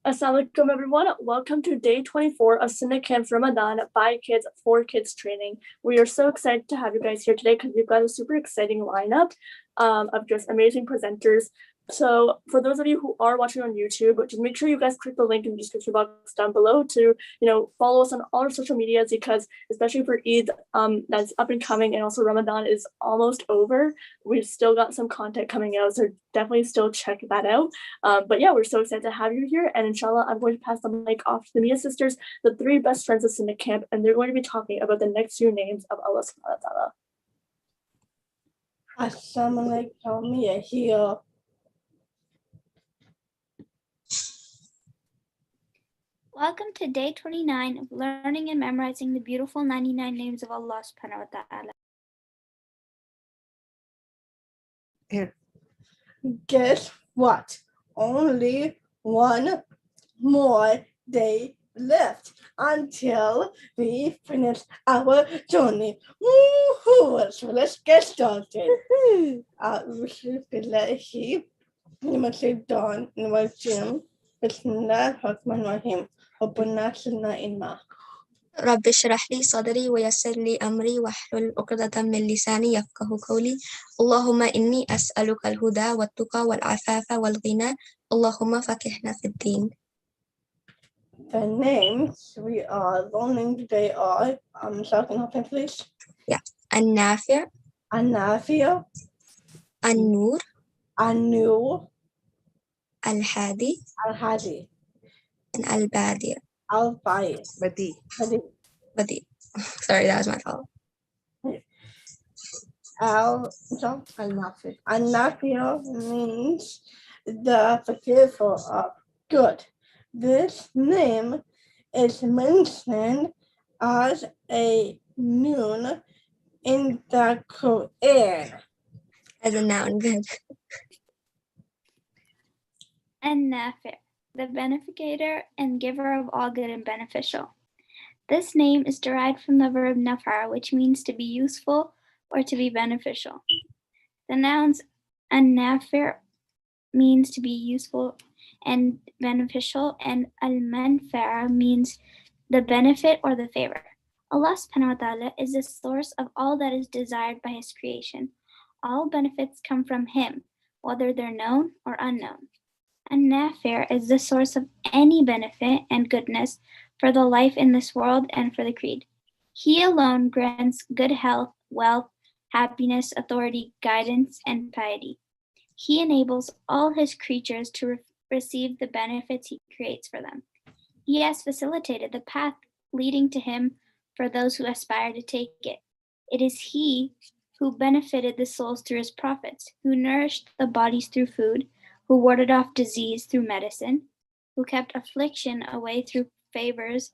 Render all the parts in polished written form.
Assalamualaikum everyone. Welcome to day 24 of SunnahCamp's Ramadan by Kids for Kids training. We are so excited to have you guys here today because we've got a super exciting lineup of just amazing presenters. So for those of you who are watching on YouTube, just make sure you guys click the link in the description box down below to follow us on all our social medias, because especially for Eid that's up and coming, and also Ramadan is almost over, we've still got some content coming out, so definitely still check that out. But yeah, we're so excited to have you here. And inshallah, I'm going to pass the mic off to the Mia sisters, the three best friends of Sunnah Camp, and they're going to be talking about the next few names of Allah subhanahu wa ta'ala. Assalamu alaikum, Mia here. Welcome to day 29 of learning and memorizing the beautiful 99 names of Allah subhanahu wa ta'ala. Here. Guess what? Only one more day left until we finish our journey. Woohoo! So let's get started. Bismillahirrahmanirrahim. ربنا سلنا إنما رب اشرح لي صدري ويسر لي أمري واحلل عقدة من لساني يفقه قولي اللهم إني أسألك الهدى والتقى والعفاف والغنى اللهم فقهنا في الدين. The names we are learning today are, starting off, please. Yeah. النافع, النافع, النور, النور, الهادي, الهادي, and البادي. Badi. Badi. Sorry, that was my fault. Al-Nafi means the forgiver of good. This name is mentioned as a noun in the Quran. As a noun, good. An-Nafi', the beneficator and giver of all good and beneficial. This name is derived from the verb nafar, which means to be useful or to be beneficial. The nouns an-nafi' means to be useful and beneficial, and al-manfa'a means the benefit or the favor. Allah subhanahu wa ta'ala is the source of all that is desired by His creation. All benefits come from Him, whether they're known or unknown. An-nafi' is the source of any benefit and goodness for the life in this world and for the creed. He alone grants good health, wealth, happiness, authority, guidance, and piety. He enables all His creatures to receive the benefits He creates for them. He has facilitated the path leading to Him for those who aspire to take it. It is He who benefited the souls through His prophets, who nourished the bodies through food, who warded off disease through medicine, who kept affliction away through favors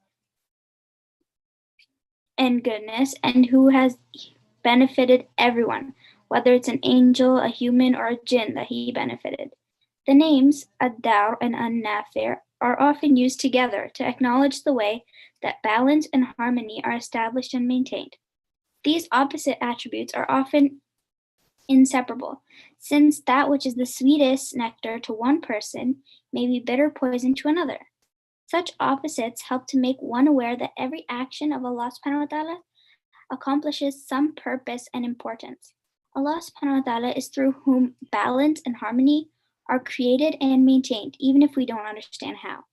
and goodness, and who has benefited everyone, whether it's an angel, a human, or a jinn that He benefited. The names Ad-Dar and An-Nafi' are often used together to acknowledge the way that balance and harmony are established and maintained. These opposite attributes are often inseparable, since that which is the sweetest nectar to one person may be bitter poison to another. Such opposites help to make one aware that every action of Allah subhanahu wa ta'ala accomplishes some purpose and importance. Allah subhanahu wa ta'ala is through whom balance and harmony are created and maintained, even if we don't understand how.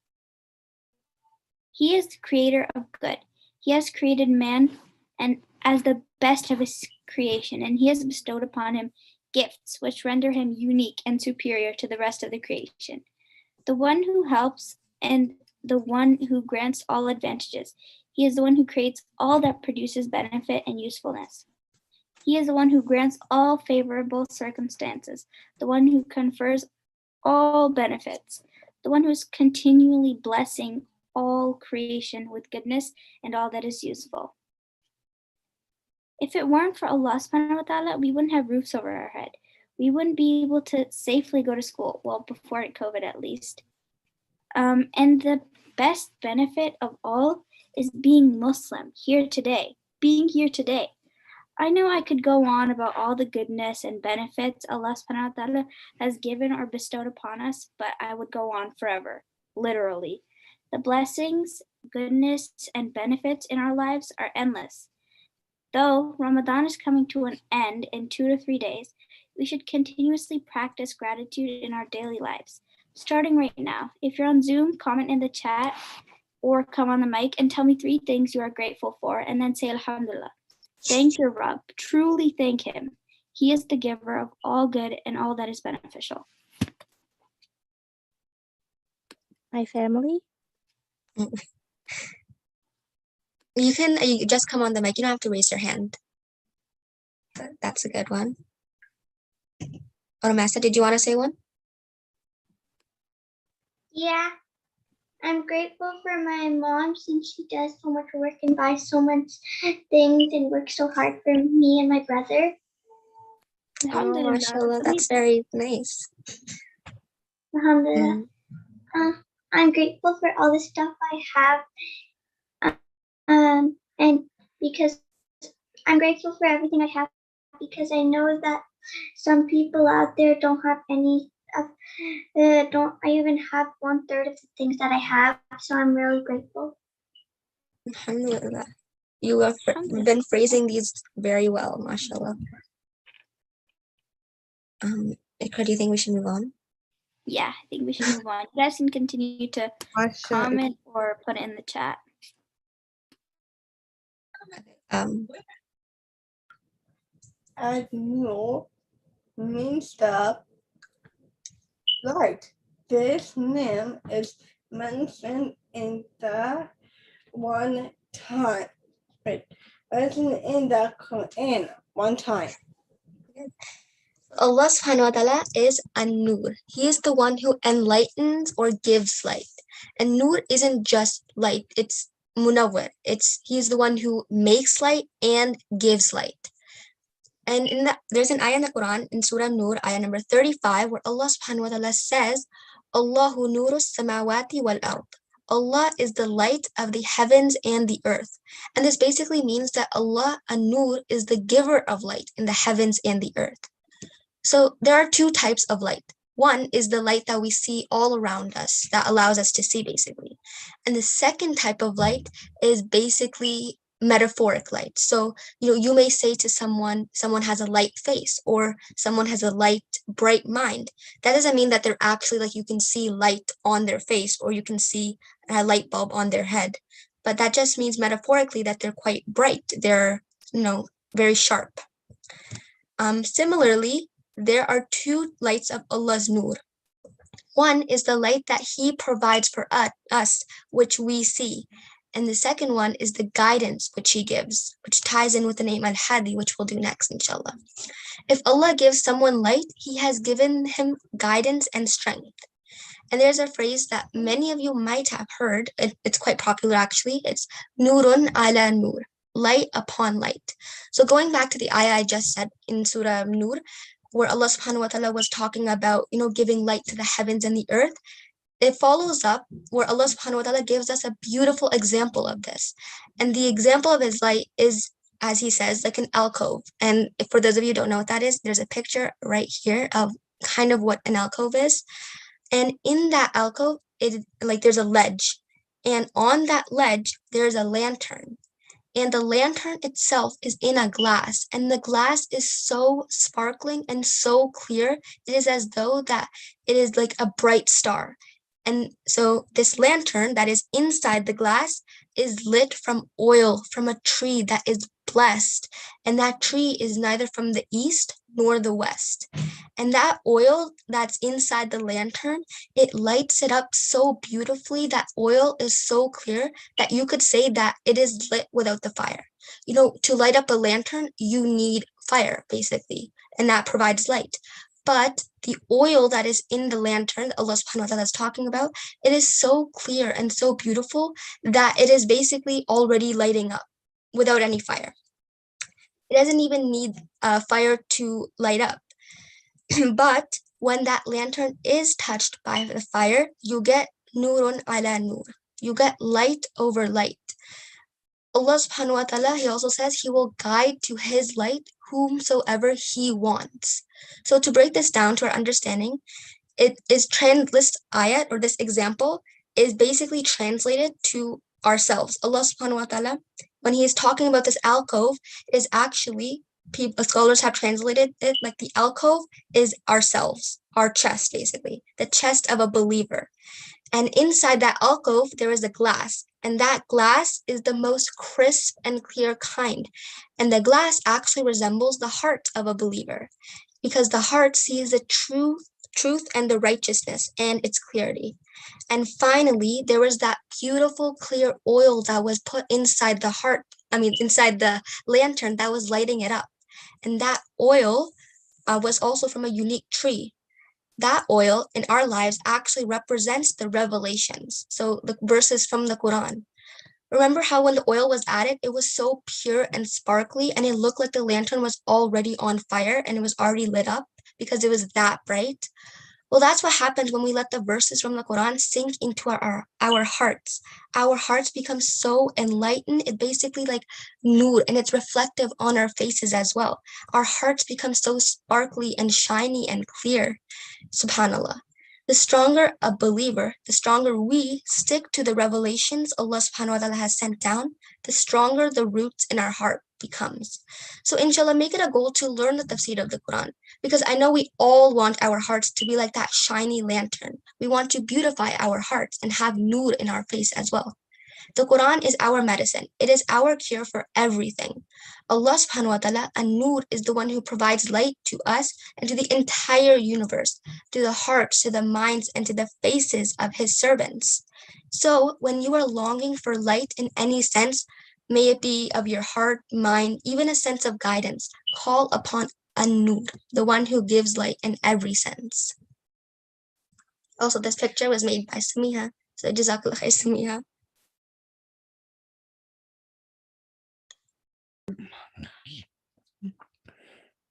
He is the creator of good. He has created man and as the best of His creation, and He has bestowed upon him gifts which render him unique and superior to the rest of the creation. The one who helps and the one who grants all advantages. He is the one who creates all that produces benefit and usefulness. He is the one who grants all favorable circumstances, the one who confers all benefits, the one who is continually blessing all creation with goodness and all that is useful. If it weren't for Allah subhanahu wa ta'ala, we wouldn't have roofs over our head. We wouldn't be able to safely go to school, well, before COVID at least. And the best benefit of all is being Muslim here today, being here today. I know I could go on about all the goodness and benefits Allah subhanahu wa ta'ala has given or bestowed upon us, but I would go on forever. literally. The blessings, goodness, and benefits in our lives are endless. Though Ramadan is coming to an end in 2 to 3 days, we should continuously practice gratitude in our daily lives. Starting right now, if you're on Zoom, comment in the chat or come on the mic and tell me 3 things you are grateful for, and then say Alhamdulillah. Thank your Rabb. Truly thank him. He is the giver of all good and all that is beneficial. My family. You just come on the mic. You don't have to raise your hand. That's a good one. Oramasa, did you want to say one? Yeah, I'm grateful for my mom since she does so much work and buys so much things and works so hard for me and my brother. Oh, Alhamdulillah. mashallah, that's very nice. Alhamdulillah. I'm grateful for all the stuff I have, and because I'm grateful for everything I have, because I know that some people out there don't have any. Don't I even have 1/3 of the things that I have? So I'm really grateful. Alhamdulillah. You have been phrasing these very well, mashallah. Ikra, do you think we should move on? Yeah, I think we should move on. You guys can continue to comment or put it in the chat. An-Nur means the light. This name is mentioned in the one time. Mentioned in the Quran one time. Allah subhanahu wa ta'ala is An-Nur. He is the one who enlightens or gives light. And Nur isn't just light, it's Munawwir. He's the one who makes light and gives light. And there's an ayah in the Quran in Surah Nur, ayah number 35, where Allah subhanahu wa ta'ala says, Allahu nurus samawati wal ard. Allah is the light of the heavens and the earth. And this basically means that Allah, An-Nur, is the giver of light in the heavens and the earth. So there are 2 types of light. One is the light that we see all around us, that allows us to see, basically. And the second type of light is basically metaphoric light. So, you may say to someone has a light face, or someone has a light, bright mind. That doesn't mean that they're actually, you can see light on their face, or you can see a light bulb on their head. But that just means metaphorically that they're quite bright. They're, very sharp. Similarly, there are 2 lights of Allah's Nur. One is the light that He provides for us, which we see. And the second one is the guidance which He gives, which ties in with the name Al-Hadi, which we'll do next, inshallah. If Allah gives someone light, He has given him guidance and strength. And there's a phrase that many of you might have heard. It's quite popular, actually. It's Nurun ala Nur, light upon light. So going back to the ayah I just said in Surah Nur, where Allah subhanahu wa ta'ala was talking about, giving light to the heavens and the earth, it follows up where Allah subhanahu wa ta'ala gives us a beautiful example of this. And the example of His light is, as He says, like an alcove. And for those of you who don't know what that is, there's a picture right here of kind of what an alcove is. And in that alcove, there's a ledge. And on that ledge, there's a lantern. And the lantern itself is in a glass, and the glass is so sparkling and so clear. It is as though that it is like a bright star. And so this lantern that is inside the glass is lit from oil from a tree that is blessed. And that tree is neither from the east nor the west. And that oil that's inside the lantern, it lights it up so beautifully. That oil is so clear that you could say that it is lit without the fire. To light up a lantern, you need fire, basically, and that provides light. But the oil that is in the lantern that Allah subhanahu wa ta'ala is talking about, it is so clear and so beautiful that it is basically already lighting up without any fire. It doesn't even need fire to light up. But when that lantern is touched by the fire, you get nurun ala nur. You get light over light. Allah subhanahu wa ta'ala, He also says He will guide to His light whomsoever He wants. So to break this down to our understanding, this ayat or this example is basically translated to ourselves. Allah subhanahu wa ta'ala, when he is talking about this alcove, is actually, scholars have translated it like the alcove is ourselves, our chest, basically, the chest of a believer. And inside that alcove, there is a glass. And that glass is the most crisp and clear kind. And the glass actually resembles the heart of a believer, because the heart sees the truth and the righteousness and its clarity. And finally, there was that beautiful clear oil that was put inside inside the lantern that was lighting it up. And that oil was also from a unique tree. That oil in our lives actually represents the revelations. So the verses from the Quran. Remember how when the oil was added, it was so pure and sparkly, and it looked like the lantern was already on fire and it was already lit up because it was that bright? Well, that's what happens when we let the verses from the Quran sink into our hearts. Our hearts become so enlightened. It basically like nur, and it's reflective on our faces as well. Our hearts become so sparkly and shiny and clear. SubhanAllah. The stronger a believer, the stronger we stick to the revelations Allah subhanahu wa ta'ala has sent down, the stronger the roots in our heart becomes. So inshallah, make it a goal to learn the tafsir of the Quran, because I know we all want our hearts to be like that shiny lantern. We want to beautify our hearts and have nur in our face as well. The Quran is our medicine. It is our cure for everything. Allah subhanahu wa ta'ala, an-nur, is the one who provides light to us and to the entire universe, to the hearts, to the minds, and to the faces of his servants. So when you are longing for light in any sense, may it be of your heart, mind, even a sense of guidance, call upon an-nur, the one who gives light in every sense. Also, this picture was made by Samiha. So jazakallah khair, Samiha.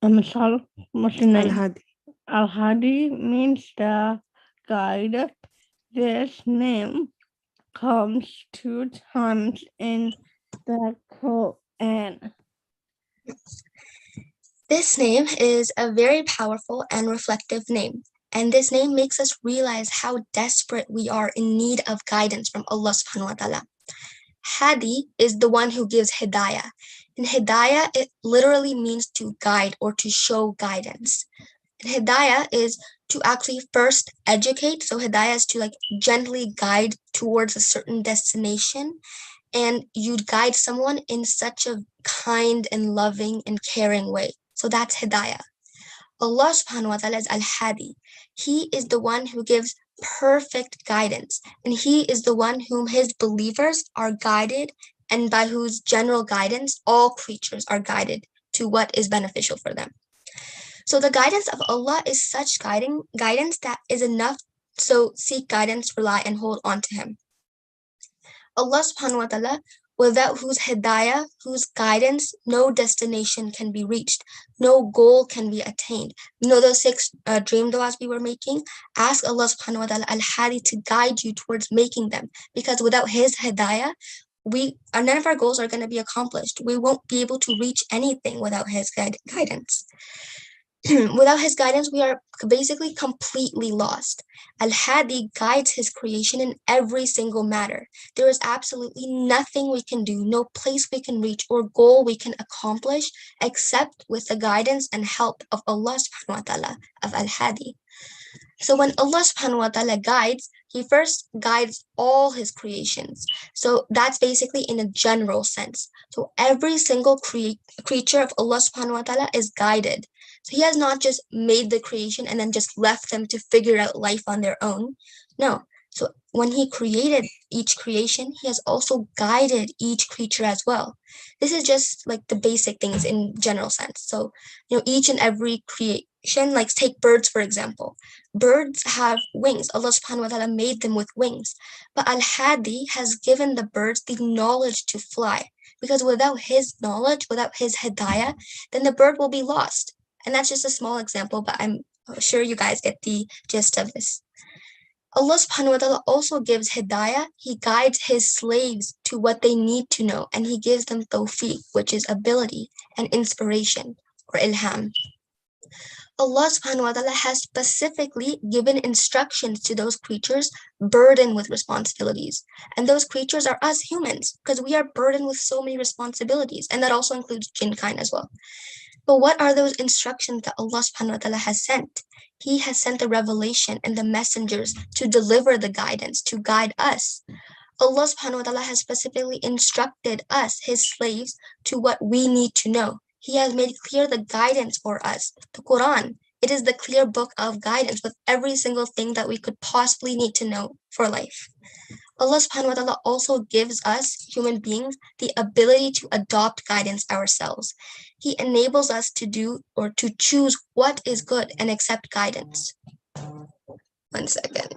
Misal, what's the name? Al-Hadi. Al-Hadi means the guide. This name comes 2 times in the Quran. This name is a very powerful and reflective name. And this name makes us realize how desperate we are in need of guidance from Allah subhanahu wa ta'ala. Hadi is the one who gives hidayah. And hidayah, it literally means to guide or to show guidance. And hidayah is to actually first educate. So hidayah is to like gently guide towards a certain destination. And you'd guide someone in such a kind and loving and caring way. So that's hidayah. Allah subhanahu wa ta'ala is al-Hadi. He is the one who gives perfect guidance. And he is the one whom his believers are guided, and by whose general guidance all creatures are guided to what is beneficial for them. So the guidance of Allah is such guidance that is enough. So seek guidance, rely, and hold on to him. Allah subhanahu wa ta'ala, without whose hidayah, whose guidance, no destination can be reached, no goal can be attained. You know those 6 dream du'as we were making? Ask Allah subhanahu wa ta'ala al-Hadi to guide you towards making them, because without his hidayah, none of our goals are going to be accomplished. We won't be able to reach anything without his guidance. Without his guidance, we are basically completely lost. Al-Hadi guides his creation in every single matter. There is absolutely nothing we can do, no place we can reach or goal we can accomplish except with the guidance and help of Allah subhanahu wa ta'ala, of Al-Hadi. So when Allah subhanahu wa ta'ala guides, he first guides all his creations. So that's basically in a general sense. So every single creature of Allah subhanahu wa ta'ala is guided. So he has not just made the creation and then just left them to figure out life on their own. No. So when he created each creation, he has also guided each creature as well. This is just like the basic things in general sense. So, each and every creation, like take birds, for example. Birds have wings. Allah subhanahu wa ta'ala made them with wings. But Al-Hadi has given the birds the knowledge to fly. Because without his knowledge, without his hidayah, then the bird will be lost. And that's just a small example, but I'm sure you guys get the gist of this. Allah subhanahu wa ta'ala also gives hidayah. He guides his slaves to what they need to know, and he gives them tawfiq, which is ability, and inspiration, or ilham. Allah subhanahu wa ta'ala has specifically given instructions to those creatures burdened with responsibilities. And those creatures are us humans, because we are burdened with so many responsibilities. And that also includes jinn kind as well. But what are those instructions that Allah subhanahu wa ta'ala has sent? He has sent the revelation and the messengers to deliver the guidance, to guide us. Allah subhanahu wa ta'ala has specifically instructed us, his slaves, to what we need to know. He has made clear the guidance for us. The Quran, it is the clear book of guidance with every single thing that we could possibly need to know for life. Allah subhanahu wa ta'ala also gives us, human beings, the ability to adopt guidance ourselves. He enables us to do or to choose what is good and accept guidance. 1 second.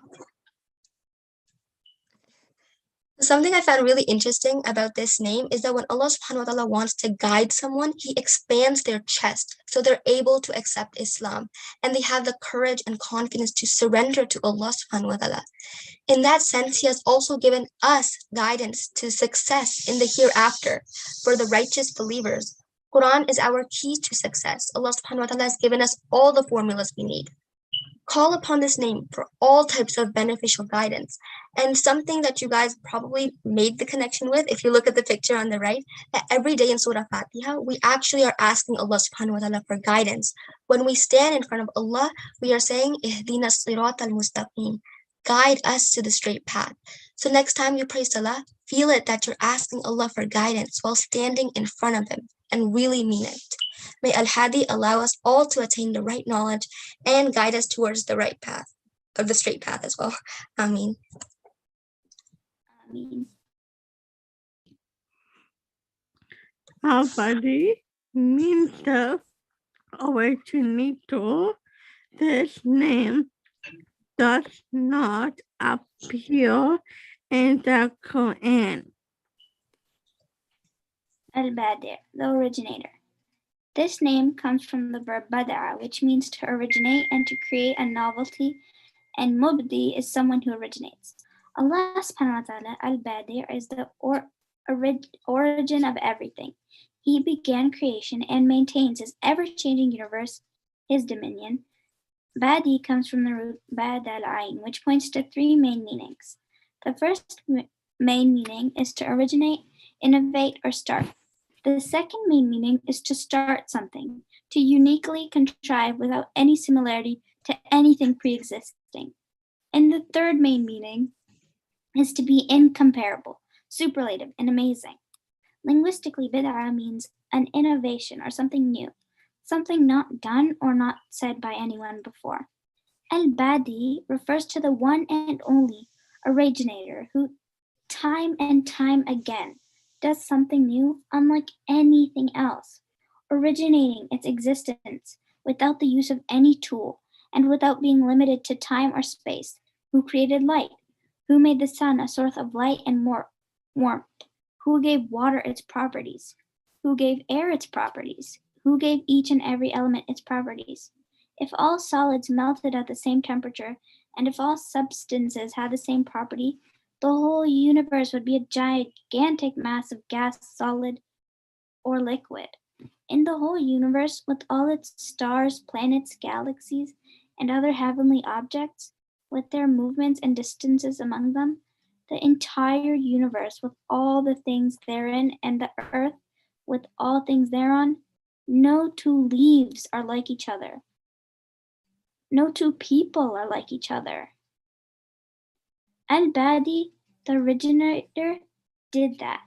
Something I found really interesting about this name is that when Allah subhanahu wa ta'ala wants to guide someone, he expands their chest so they're able to accept Islam and they have the courage and confidence to surrender to Allah subhanahu wa ta'ala. In that sense, he has also given us guidance to success in the hereafter for the righteous believers. Quran is our key to success. Allah subhanahu wa ta'ala has given us all the formulas we need. Call upon this name for all types of beneficial guidance. And something that you guys probably made the connection with, if you look at the picture on the right, that every day in Surah Fatiha, we actually are asking Allah subhanahu wa ta'ala for guidance. When we stand in front of Allah, we are saying, Ihdina sirat al-mustaqim. Guide us to the straight path. So next time you pray salah, feel it that you're asking Allah for guidance while standing in front of him and really mean it. May Al-Hadi allow us all to attain the right knowledge and guide us towards the right path, or the straight path as well. Ameen. Ameen. Al-Badi means the originator. This name does not appear in the Quran. Al-Badi', the originator. This name comes from the verb bada'a, which means to originate and to create a novelty, and mubdi is someone who originates. Allah subhanahu wa ta'ala, Al-Badi' is the origin of everything. He began creation and maintains his ever-changing universe, his dominion. Badi comes from the root bad al-ain, which points to three main meanings. The first main meaning is to originate, innovate, or start. The second main meaning is to start something, to uniquely contrive without any similarity to anything pre-existing. And the third main meaning is to be incomparable, superlative, and amazing. Linguistically, bid'ah means an innovation or something new, something not done or not said by anyone before. Al-Badi refers to the one and only originator who, time and time again, does something new unlike anything else, originating its existence without the use of any tool and without being limited to time or space, who created light, who made the sun a source of light and warmth, who gave water its properties, who gave air its properties, who gave each and every element its properties. If all solids melted at the same temperature, and if all substances had the same property, the whole universe would be a gigantic mass of gas, solid, or liquid. In the whole universe, with all its stars, planets, galaxies, and other heavenly objects, with their movements and distances among them, the entire universe with all the things therein, and the earth with all things thereon, no two leaves are like each other. No two people are like each other. Al-Badi, the originator, did that.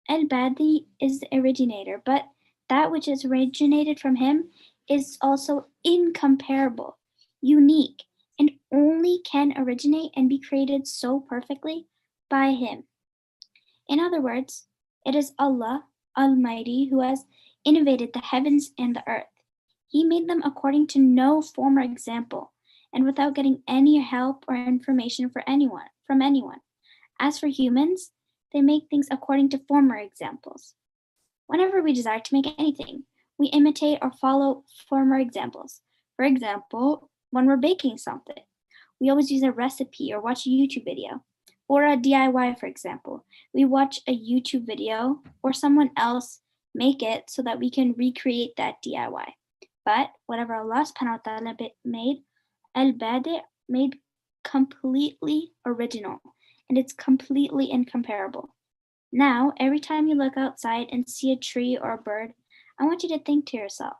Al-Badi is the originator, but that which is originated from him is also incomparable, unique, and only can originate and be created so perfectly by him. In other words, it is Allah Almighty who has innovated the heavens and the earth. He made them according to no former example, and without getting any help or information from anyone. As for humans, they make things according to former examples. Whenever we desire to make anything, we imitate or follow former examples. For example, when we're baking something, we always use a recipe or watch a YouTube video. For a DIY, for example, we watch a YouTube video or someone else make it so that we can recreate that DIY. But whatever Allah subhanahu wa ta'ala made, al-badi' made completely original, and it's completely incomparable. Now, every time you look outside and see a tree or a bird, I want you to think to yourself,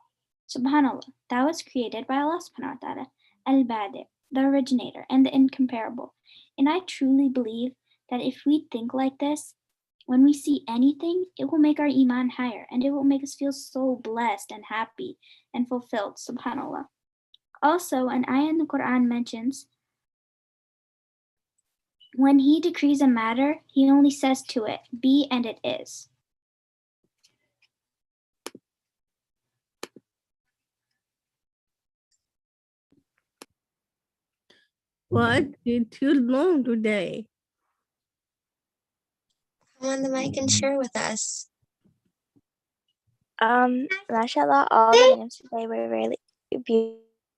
Subhanallah, that was created by Allah subhanahu wa ta'ala, al-badi', the originator and the incomparable. And I truly believe that if we think like this, when we see anything, it will make our iman higher, and it will make us feel so blessed and happy and fulfilled, subhanallah. Also, an ayah in the Quran mentions, when he decrees a matter, he only says to it, be, and it is. What did you learn today? Come on the mic and share with us. Mashallah, all the names today were really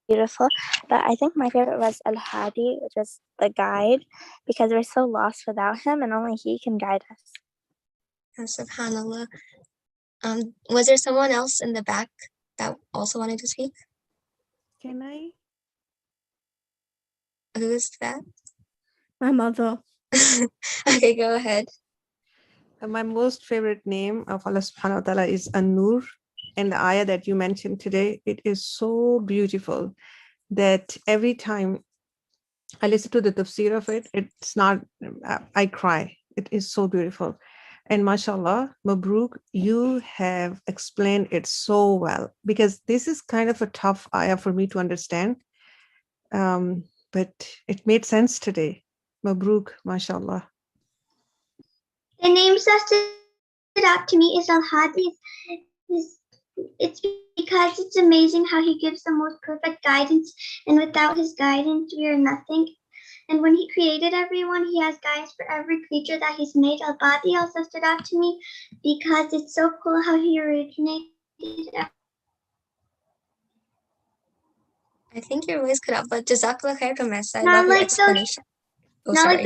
beautiful, but I think my favorite was Al-Hadi, which was the guide, because we're so lost without him and only he can guide us. Subhanallah. Was there someone else in the back that also wanted to speak? Can I? Who is that? My mother. Okay, go ahead. My most favorite name of Allah subhanahu wa ta'ala is An-Nur. And the ayah that you mentioned today, it is so beautiful that every time I listen to the tafsir of it, it's not, I cry. It is so beautiful. And mashallah, Mabruk, you have explained it so well, because this is kind of a tough ayah for me to understand. But it made sense today. Mabruk, mashallah. The names that stood out to me is Al-Hadi. It's because it's amazing how he gives the most perfect guidance, and without his guidance, we are nothing. And when he created everyone, he has guidance for every creature that he's made. Al-Badi also stood out to me because it's so cool how he originated. I think your voice cut out, but Jazakallah khair, Ramessa. I Not love your like explanation. Not like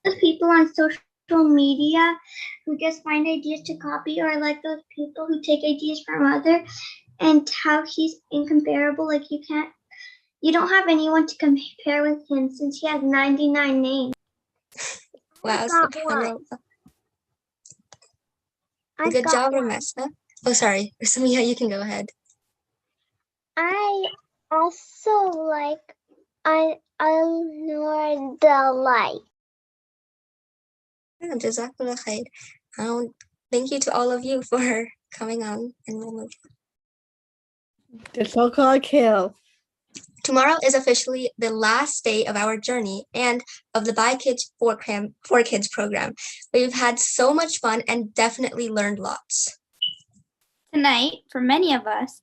those people on social media who just find ideas to copy, or like those people who take ideas from others, and how he's incomparable. Like you don't have anyone to compare with him since he has 99 names. Wow, subhanallah. Good job, Ramessa. Oh, sorry. Samia, you can go ahead. I also like Al-Nur the light. Yeah, Jazakallah khair. Thank you to all of you for coming on, and we'll move on. The so-called kill. Tomorrow is officially the last day of our journey and of the By Kids for Kids program. We've had so much fun and definitely learned lots. Tonight, for many of us,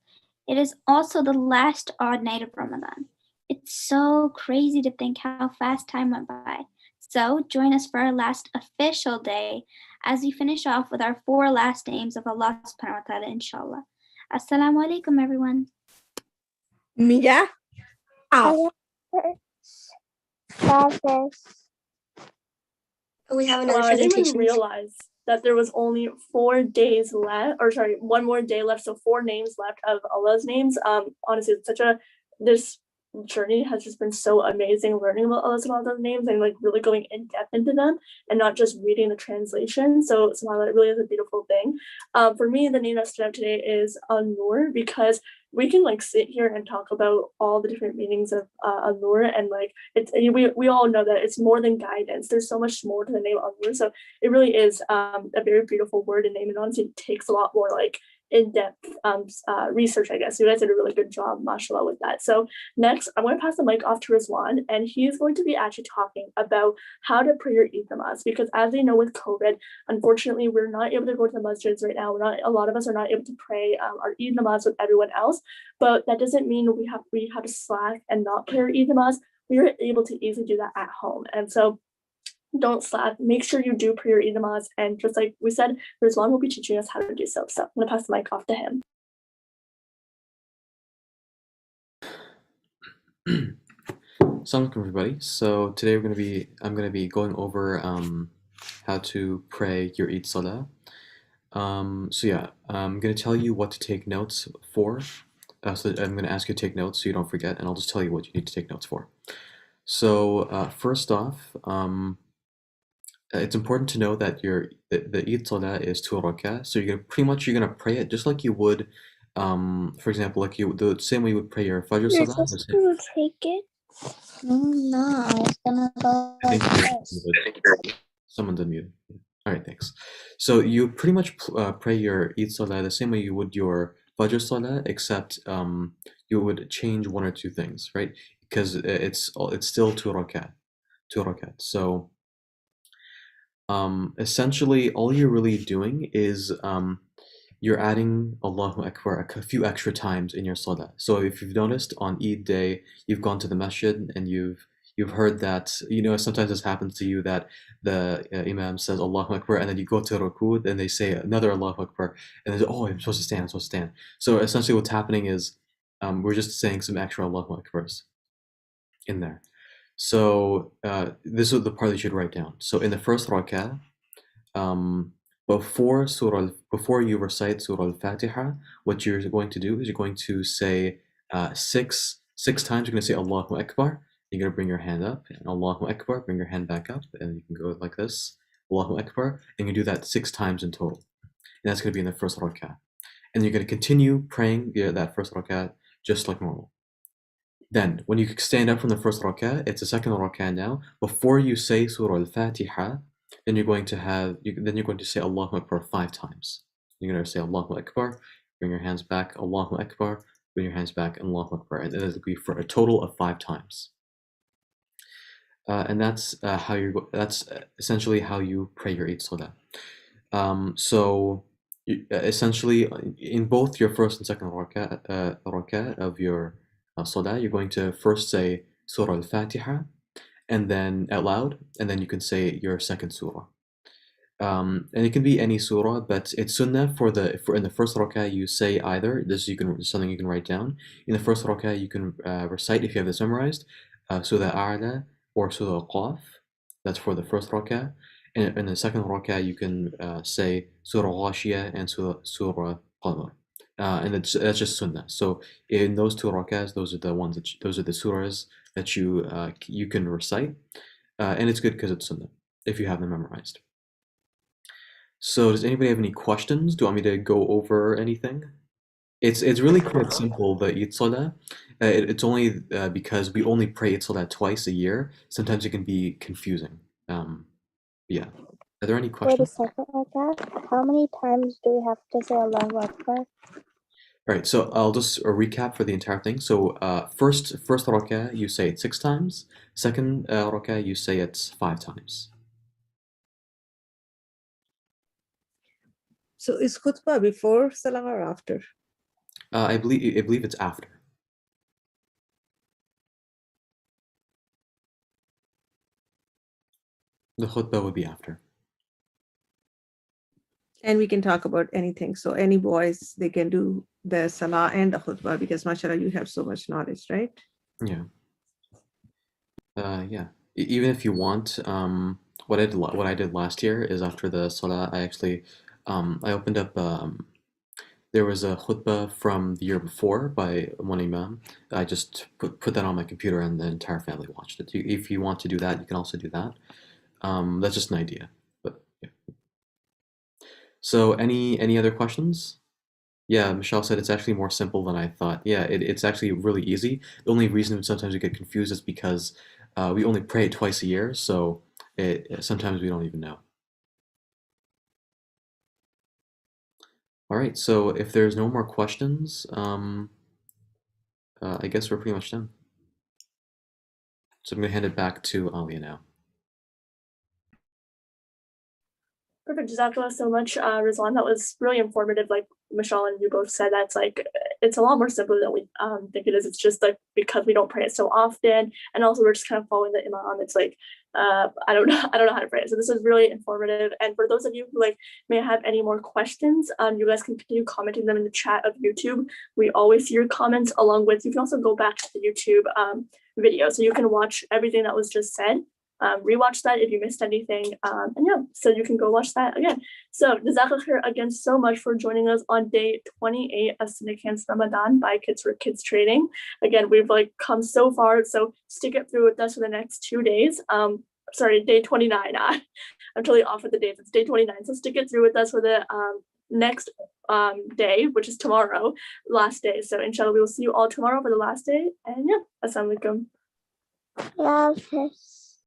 it is also the last odd night of Ramadan. It's so crazy to think how fast time went by. So join us for our last official day as we finish off with our 4 last names of Allah subhanahu wa ta'ala, inshallah. Assalamu alaikum, everyone. Mia. Ow. We have another Wow, I didn't presentation. even realize that there was only 4 days left, or sorry, 1 more day left, so 4 names left of Allah's names. Honestly, it's this journey has just been so amazing, learning about Allah's names and like really going in depth into them and not just reading the translation. So subhanAllah, it really is a beautiful thing. For me, the name that stood out today is An-Nur, because we can like sit here and talk about all the different meanings of An-Nur, and like we all know that it's more than guidance. There's so much more to the name An-Nur. So it really is a very beautiful word and name, and honestly it takes a lot more like in-depth research, I guess. You guys did a really good job, mashallah, with that. So next, I'm going to pass the mic off to Rizwan, and he's going to be actually talking about how to pray your Eid namaz, because as we know with COVID, unfortunately, we're not able to go to the masjids right now. A lot of us are not able to pray our Eid namaz with everyone else, but that doesn't mean we have to slack and not pray our Eid namaz. We are able to easily do that at home, and so don't slack. Make sure you do pray your Eid namaz, and just like we said, Rizwan will be teaching us how to do so. So I'm going to pass the mic off to him. Assalamu alaikum, everybody. So today I'm gonna be going over how to pray your Eid Salah. So yeah, I'm gonna tell you what to take notes for. So I'm going to ask you to take notes so you don't forget, and I'll just tell you what you need to take notes for. So first off, it's important to know that the Eid Salah is 2 rak'ah, so you're gonna pray it just like you would, for example, like the same way you would pray your Fajr You're Salah. supposed to take it. No, I was gonna go I think like this. someone's unmuted. All right, thanks. So you pretty much pray your Eid Salah the same way you would your Fajr Salah, except you would change one or two things, right? Because it's still 2 rak'ah, 2 rak'ah. So essentially, all you're really doing is you're adding Allahu Akbar a few extra times in your salah. So if you've noticed on Eid day, you've gone to the masjid and you've heard that, you know, sometimes this happens to you that the imam says Allahu Akbar and then you go to ruku, then they say another Allahu Akbar and then oh, I'm supposed to stand, I'm supposed to stand. So essentially what's happening is we're just saying some extra Allahu Akbars in there. So this is the part that you should write down. So in the first rak'ah, before you recite Surah Al-Fatiha, what you're going to do is you're going to say six times. You're going to say Allahu Akbar. You're going to bring your hand up and Allahu Akbar. Bring your hand back up, and you can go like this, Allahu Akbar, and you do that 6 times in total. And that's going to be in the first rak'ah. And you're going to continue praying that first rak'ah just like normal. Then, when you stand up from the first rak'ah, it's the second rak'ah now. Before you say Surah Al-Fatiha, then you're going to say Allahu Akbar 5 times. You're going to say Allahu Akbar, bring your hands back, Allahu Akbar, bring your hands back, and Allahu Akbar. And it'll be for a total of 5 times. And that's that's essentially how you pray your Eid Salah. So essentially, in both your first and second rak'ah of your Salah, you're going to first say Surah Al-Fatiha, and then out loud, and then you can say your second surah. And it can be any surah, but it's sunnah for in the first rak'ah you say either. This is something you can write down. In the first rak'ah you can recite, if you have this memorized, Surah A'la or Surah Qaf. That's for the first rak'ah. And in the second rak'ah you can say Surah Ghashiyah and Surah Qamar. And that's just sunnah. So in those 2 rak'ahs, those are the surahs that you can recite, and it's good because it's sunnah if you have them memorized. So does anybody have any questions? Do you want me to go over anything? It's really quite simple, the Eid Salah. It's only because we only pray Eid Salah twice a year. Sometimes it can be confusing. Yeah. Are there any For questions? the second rak'ah, how many times do we have to say Allahu Akbar? All right, so I'll just recap for the entire thing. So first rak'ah, you say it 6 times. Second rak'ah, you say it 5 times. So is khutbah before salah or after? I believe it's after. The khutbah would be after. And we can talk about anything. So any boys, they can do the salah and the khutbah because mashallah, you have so much knowledge, right? Yeah. Yeah. Even if you want, what I did last year is after the salah, I actually I opened up. There was a khutbah from the year before by one imam. I just put that on my computer, and the entire family watched it. If you want to do that, you can also do that. That's just an idea. But yeah. So any other questions? Yeah, Michelle said it's actually more simple than I thought. Yeah, it's actually really easy. The only reason sometimes we get confused is because we only pray it twice a year, so sometimes we don't even know. All right, so if there's no more questions, I guess we're pretty much done. So I'm gonna hand it back to Alia now. Perfect. Jazakallah so much, Rizwan. That was really informative. Like Michelle and you both said, that's like it's a lot more simple than we think it is. It's just like because we don't pray it so often, and also we're just kind of following the imam. It's like I don't know how to pray it. So this is really informative. And for those of you who like may have any more questions, you guys can continue commenting them in the chat of YouTube. We always see your comments. Along with, you can also go back to the YouTube video, so you can watch everything that was just said. rewatch that if you missed anything. And yeah, so you can go watch that again. So Jazakallah khair again so much for joining us on day 28 of SunnahCamp's Ramadan by Kids for Kids training. Again, we've like come so far, so stick it through with us for the next 2 days. Sorry, day 29. I'm totally off with the dates. It's day 29. So stick it through with us for the next day, which is tomorrow, last day. So inshallah, we will see you all tomorrow for the last day. And yeah, assalamu alaikum. Love this.